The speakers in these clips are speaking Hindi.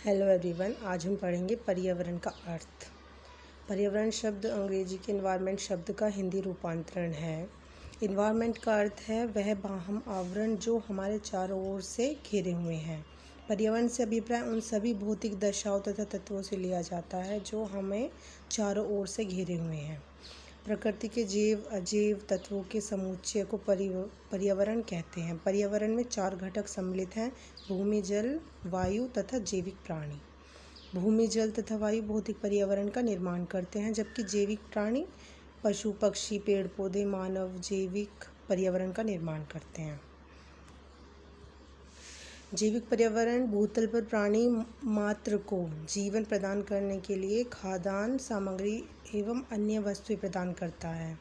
हेलो एवरीवन, आज हम पढ़ेंगे पर्यावरण का अर्थ। पर्यावरण शब्द अंग्रेजी के इन्वायरमेंट शब्द का हिंदी रूपांतरण है। इन्वायरमेंट का अर्थ है वह बाहम आवरण जो हमारे चारों ओर से घिरे हुए हैं। पर्यावरण से अभिप्राय उन सभी भौतिक दशाओं तथा तत्वों से लिया जाता है जो हमें चारों ओर से घिरे हुए हैं। प्रकृति के जैव अजैव तत्वों के समुच्चय को पर्यावरण कहते हैं। पर्यावरण में 4 घटक सम्मिलित हैं: भूमि, जल, वायु तथा जैविक प्राणी। भूमि, जल तथा वायु भौतिक पर्यावरण का निर्माण करते हैं, जबकि जैविक प्राणी पशु, पक्षी, पेड़ पौधे, मानव जैविक पर्यावरण का निर्माण करते हैं। जैविक पर्यावरण भूतल पर प्राणी मात्र को जीवन प्रदान करने के लिए खाद्यान्न सामग्री एवं अन्य वस्तुएं प्रदान करता है।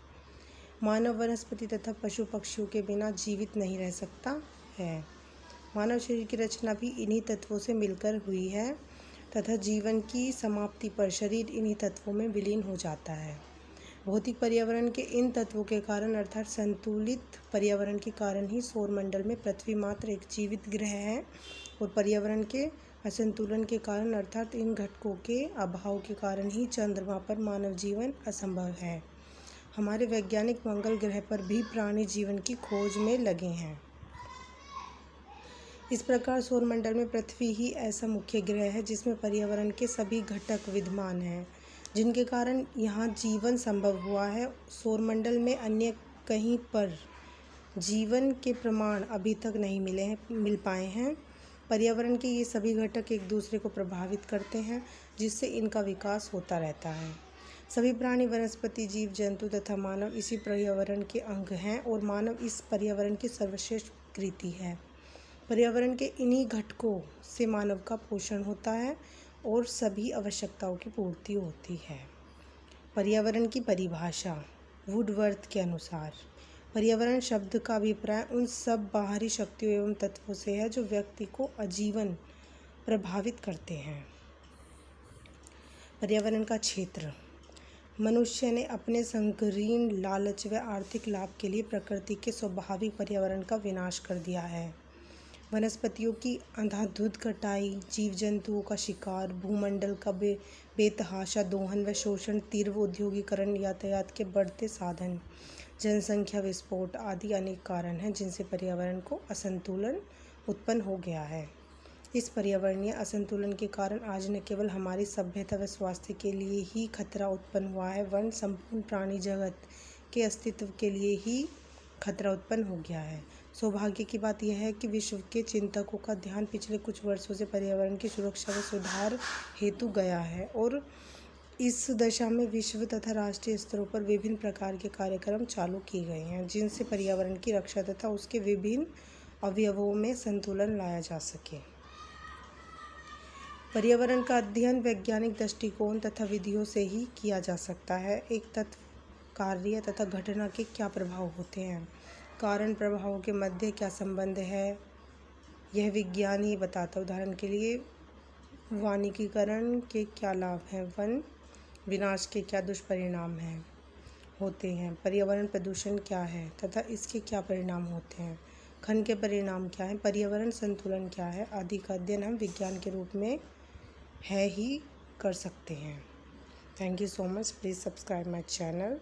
मानव वनस्पति तथा पशु पक्षियों के बिना जीवित नहीं रह सकता है। मानव शरीर की रचना भी इन्हीं तत्वों से मिलकर हुई है तथा जीवन की समाप्ति पर शरीर इन्हीं तत्वों में विलीन हो जाता है। भौतिक पर्यावरण के इन तत्वों के कारण अर्थात संतुलित पर्यावरण के कारण ही सौरमंडल में पृथ्वी मात्र एक जीवित ग्रह है, और पर्यावरण के असंतुलन के कारण अर्थात इन घटकों के अभाव के कारण ही चंद्रमा पर मानव जीवन असंभव है। हमारे वैज्ञानिक मंगल ग्रह पर भी प्राणी जीवन की खोज में लगे हैं। इस प्रकार सौरमंडल में पृथ्वी ही ऐसा मुख्य ग्रह है जिसमें पर्यावरण के सभी घटक विद्यमान हैं, जिनके कारण यहाँ जीवन संभव हुआ है। सौरमंडल में अन्य कहीं पर जीवन के प्रमाण अभी तक नहीं मिल पाए हैं। पर्यावरण के ये सभी घटक एक दूसरे को प्रभावित करते हैं, जिससे इनका विकास होता रहता है। सभी प्राणी, वनस्पति, जीव जंतु तथा मानव इसी पर्यावरण के अंग हैं, और मानव इस पर्यावरण की सर्वश्रेष्ठ कृति है। पर्यावरण के इन्हीं घटकों से मानव का पोषण होता है और सभी आवश्यकताओं की पूर्ति होती है। पर्यावरण की परिभाषा वुडवर्थ के अनुसार पर्यावरण शब्द का अभिप्राय उन सब बाहरी शक्तियों एवं तत्वों से है जो व्यक्ति को आजीवन प्रभावित करते हैं। पर्यावरण का क्षेत्र मनुष्य ने अपने संकीर्ण लालच व आर्थिक लाभ के लिए प्रकृति के स्वाभाविक पर्यावरण का विनाश कर दिया है। वनस्पतियों की अंधाधुंध कटाई, जीव जंतुओं का शिकार, भूमंडल का बेतहाशा दोहन व शोषण, तीव्र औद्योगिकरण, यातायात के बढ़ते साधन, जनसंख्या विस्फोट आदि अनेक कारण हैं जिनसे पर्यावरण को असंतुलन उत्पन्न हो गया है। इस पर्यावरणीय असंतुलन के कारण आज न केवल हमारी सभ्यता व स्वास्थ्य के लिए ही खतरा उत्पन्न हुआ है, वरन संपूर्ण प्राणी जगत के अस्तित्व के लिए ही खतरा उत्पन्न हो गया है। सौभाग्य की बात यह है कि विश्व के चिंतकों का ध्यान पिछले कुछ वर्षों से पर्यावरण की सुरक्षा व सुधार हेतु गया है, और इस दशा में विश्व तथा राष्ट्रीय स्तरों पर विभिन्न प्रकार के कार्यक्रम चालू किए गए हैं, जिनसे पर्यावरण की रक्षा तथा उसके विभिन्न अवयवों में संतुलन लाया जा सके। पर्यावरण का अध्ययन वैज्ञानिक दृष्टिकोण तथा विधियों से ही किया जा सकता है। एक तत्व, कार्य तथा घटना के क्या प्रभाव होते हैं, कारण प्रभावों के मध्य क्या संबंध है, यह विज्ञान ही बताता है। उदाहरण के लिए वानिकीकरण के क्या लाभ हैं, वन विनाश के क्या दुष्परिणाम होते हैं, पर्यावरण प्रदूषण क्या है तथा इसके क्या परिणाम होते हैं, खनन के परिणाम क्या हैं, पर्यावरण संतुलन क्या है आदि का अध्ययन हम विज्ञान के रूप में है ही कर सकते हैं। Thank you so much. Please subscribe my channel.